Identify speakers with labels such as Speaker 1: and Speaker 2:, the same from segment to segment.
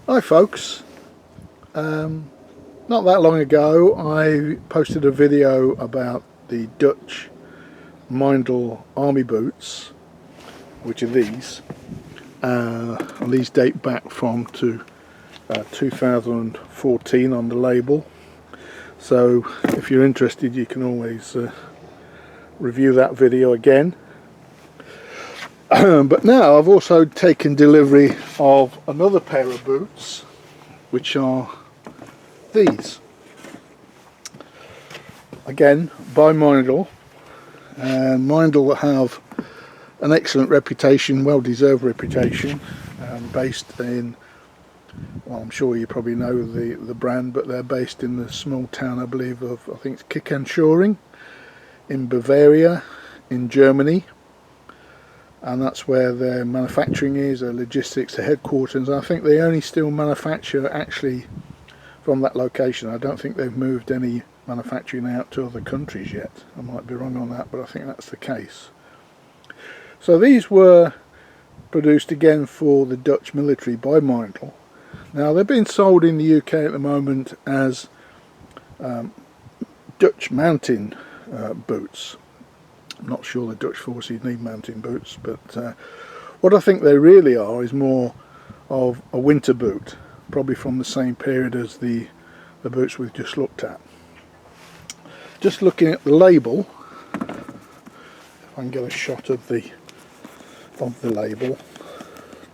Speaker 1: Hi folks, not that long ago I posted a video about the Dutch Meindl army boots, which are these, and these date back from to 2014 on the label, so if you're interested you can always review that video again. But now I've also taken delivery of another pair of boots, which are these. Again, by Meindl. And Meindl have an excellent reputation, well-deserved reputation, based in, well, I'm sure you probably know the brand, but they're based in the small town, I believe, of, I think it's Kickenscheuring in Bavaria, in Germany. And that's where their manufacturing is, their logistics, their headquarters. I think they only still manufacture actually from that location. I don't think they've moved any manufacturing out to other countries yet. I might be wrong on that, but I think that's the case. So these were produced again for the Dutch military by Meindl. Now they're being sold in the UK at the moment as Dutch mountain boots. I'm not sure the Dutch forces need mountain boots, but what I think they really are is more of a winter boot, probably from the same period as the boots we've just looked at. Just looking at the label, if I can get a shot of the label,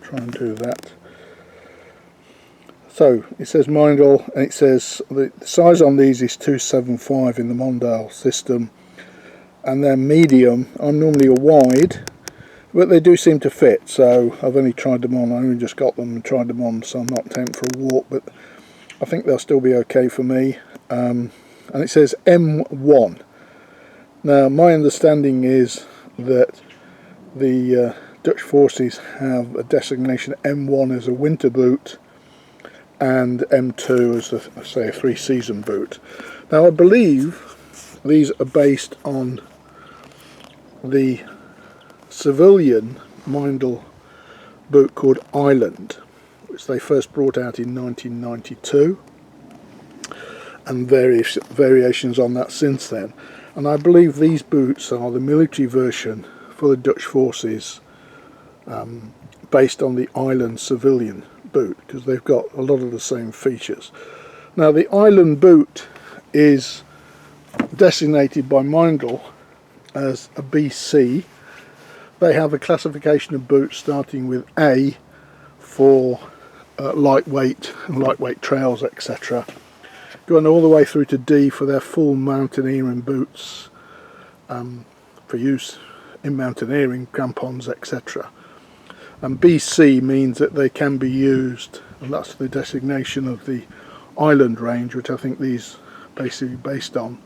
Speaker 1: try and do that. So it says Meindl, and it says the size on these is 275 in the Meindl system, and they're medium. I'm normally a wide, but they do seem to fit, so I've only tried them on. I only just got them and tried them on, so I'm not taking for a walk, but I think they'll still be okay for me. And it says M1. Now my understanding is that the Dutch forces have a designation M1 as a winter boot and M2 as say a 3-season boot. Now I believe these are based on the civilian Meindl boot called Island, which they first brought out in 1992, and various variations on that since then. And I believe these boots are the military version for the Dutch forces, based on the Island civilian boot, because they've got a lot of the same features. Now the Island boot is designated by Meindl as a BC. They have a classification of boots starting with A for lightweight and lightweight trails, etc., going all the way through to D for their full mountaineering boots, for use in mountaineering, crampons, etc. And BC means that they can be used, and that's the designation of the Island range, which I think these basically based on,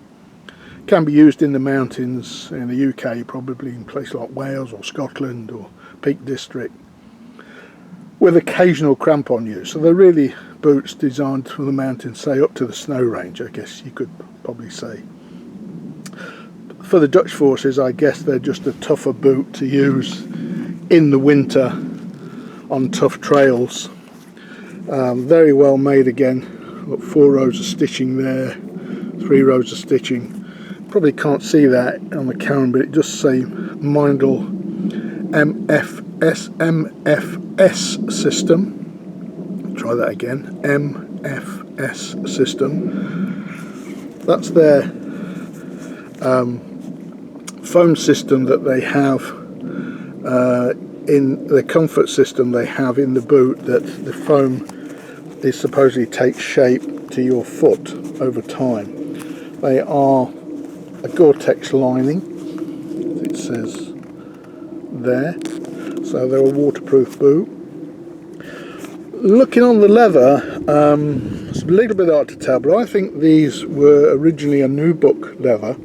Speaker 1: can be used in the mountains in the UK, probably in places like Wales or Scotland or Peak District, with occasional crampon use. So they're really boots designed for the mountains, say up to the snow range, I guess you could probably say. For the Dutch forces, I guess they're just a tougher boot to use in the winter on tough trails. Very well made again. Look, 4 rows of stitching there, 3 rows of stitching. Probably can't see that on the camera, but it does say Meindl MFS system. Try that again, MFS system. That's their foam system that they have in the comfort system they have in the boot, that the foam is supposedly takes shape to your foot over time. They are a Gore-Tex lining, it says there, so they're a waterproof boot. Looking on the leather, it's a little bit hard to tell, but I think these were originally a nubuck leather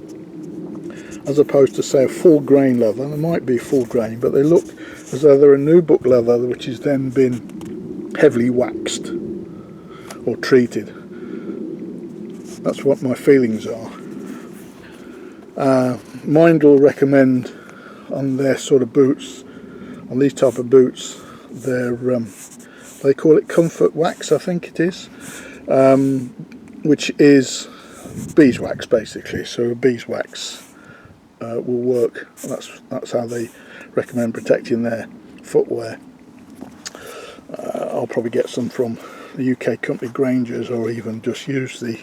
Speaker 1: as opposed to, say, a full grain leather. They might be full grain, but they look as though they're a nubuck leather which has then been heavily waxed or treated. That's what my feelings are. Meindl recommend on their sort of boots, on these type of boots, their They call it comfort wax, I think it is, which is beeswax basically. So beeswax will work. That's how they recommend protecting their footwear. I'll probably get some from the UK company Granger's, or even just use the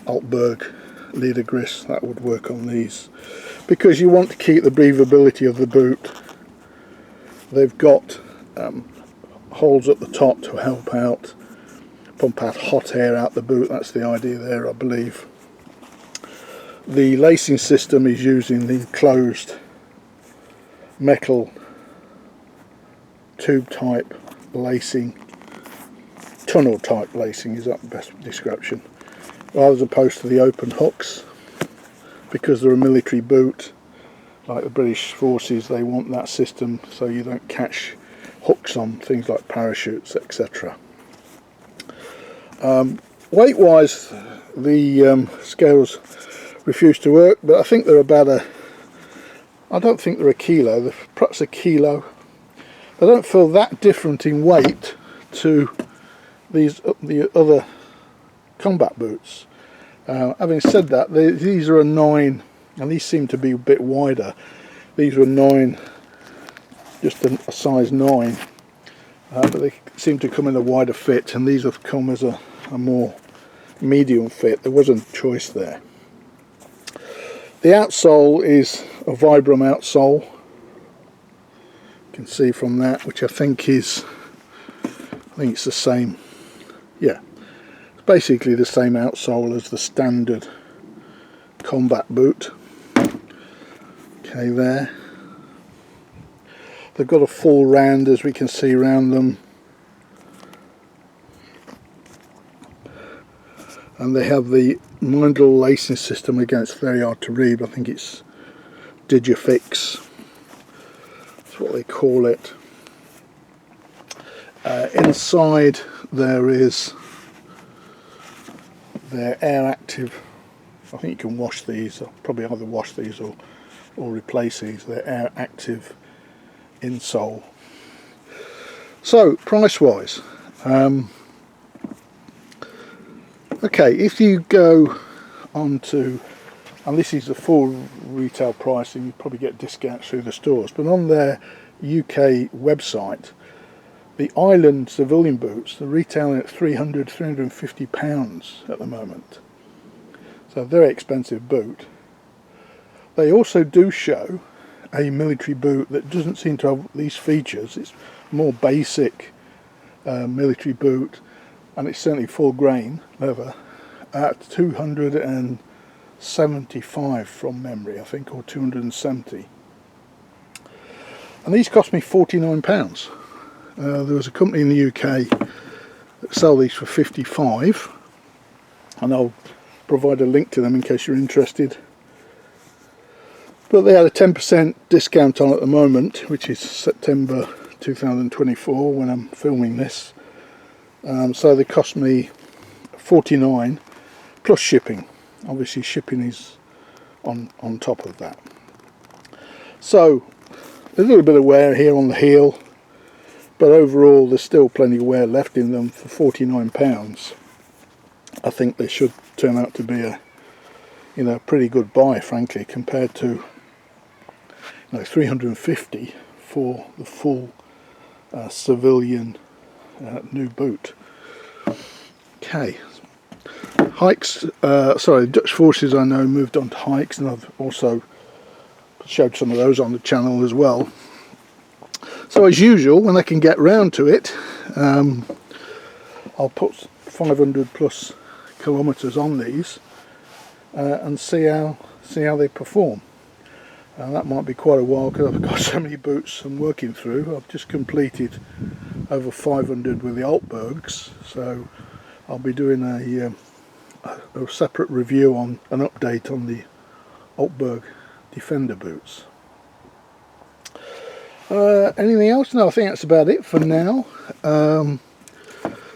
Speaker 1: Altberg leather grist. That would work on these, because you want to keep the breathability of the boot. They've got holes at the top to help out, pump out hot air out the boot. That's the idea there, I believe. The lacing system is using the enclosed metal tube type lacing, tunnel type lacing is that the best description, rather as opposed to the open hooks, because they're a military boot like the British Forces. They want that system so you don't catch hooks on things like parachutes, etc. Weight wise, the scales refuse to work, but I think they're about I don't think they're a kilo, they're perhaps a kilo. They don't feel that different in weight to the other combat boots. Having said that, these are a 9, and these seem to be a bit wider. These were 9, just a size 9, but they seem to come in a wider fit, and these have come as a more medium fit. There wasn't choice there. The outsole is a Vibram outsole. You can see from that, which I think it's the same. Yeah, it's basically the same outsole as the standard combat boot. Okay, there. They've got a full round, as we can see around them, and they have the Meindl lacing system. Again, it's very hard to read, but I think it's Digifix. That's what they call it. Inside there is their air active. I think you can wash these. I'll probably either wash these or replace these. They're air active insole. So price wise, okay, if you go on to, and this is the full retail price, and you probably get discounts through the stores, but on their UK website, the Island civilian boots, they're retailing at £350 at the moment. So a very expensive boot. They also do show a military boot that doesn't seem to have these features. It's more basic military boot, and it's certainly full grain leather, at 275 from memory, I think, or 270. And these cost me £49. There was a company in the UK that sell these for 55, and I'll provide a link to them in case you're interested. But they had a 10% discount on at the moment, which is September 2024 when I'm filming this. So they cost me £49 plus shipping. Obviously shipping is on top of that. So a little bit of wear here on the heel, but overall there's still plenty of wear left in them. For £49 I think they should turn out to be a pretty good buy, frankly, compared to £350 for the full civilian new boot. Okay, hikes, Dutch Forces I know moved on to hikes, and I've also showed some of those on the channel as well. So as usual, when I can get round to it, I'll put 500 plus kilometres on these and see how they perform. That might be quite a while, because I've got so many boots I'm working through. I've just completed over 500 with the Altbergs, so I'll be doing a separate review on an update on the Altberg Defender boots. Anything else? No, I think that's about it for now.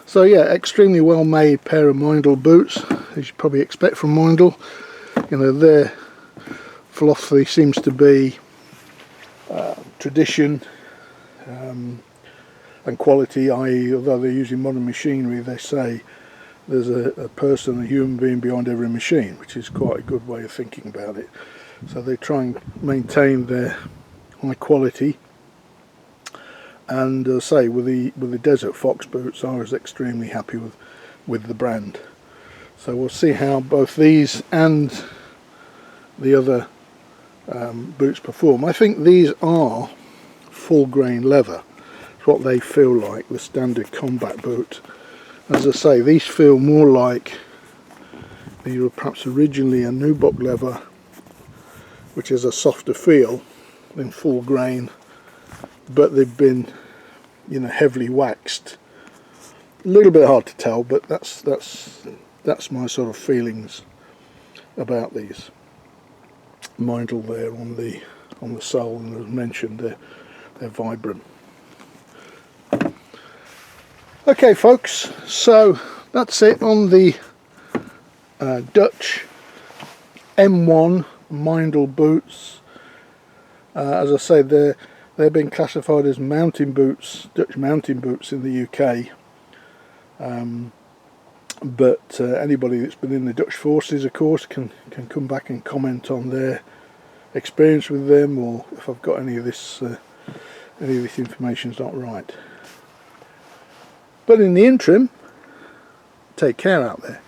Speaker 1: So yeah, extremely well made pair of Meindl boots, as you probably expect from Meindl. Their philosophy seems to be tradition, and quality, i.e. although they're using modern machinery, they say there's a person, a human being behind every machine, which is quite a good way of thinking about it. So they try and maintain their high quality. And say with the Desert Fox boots, I was extremely happy with the brand. So we'll see how both these and the other boots perform. I think these are full grain leather. It's what they feel like, the standard combat boot. As I say, these feel more like they were perhaps originally a nubuck leather, which is a softer feel than full grain, but they've been, you know, heavily waxed. A little bit hard to tell, but that's my sort of feelings about these. Meindl there on the sole, and as mentioned, they're vibrant. Okay, folks, so that's it on the Dutch M1 Meindl boots. As I said, they're being classified as mountain boots, Dutch mountain boots in the UK. But anybody that's been in the Dutch forces, of course, can come back and comment on their experience with them, or if I've got any of this information's not right. But in the interim, take care out there.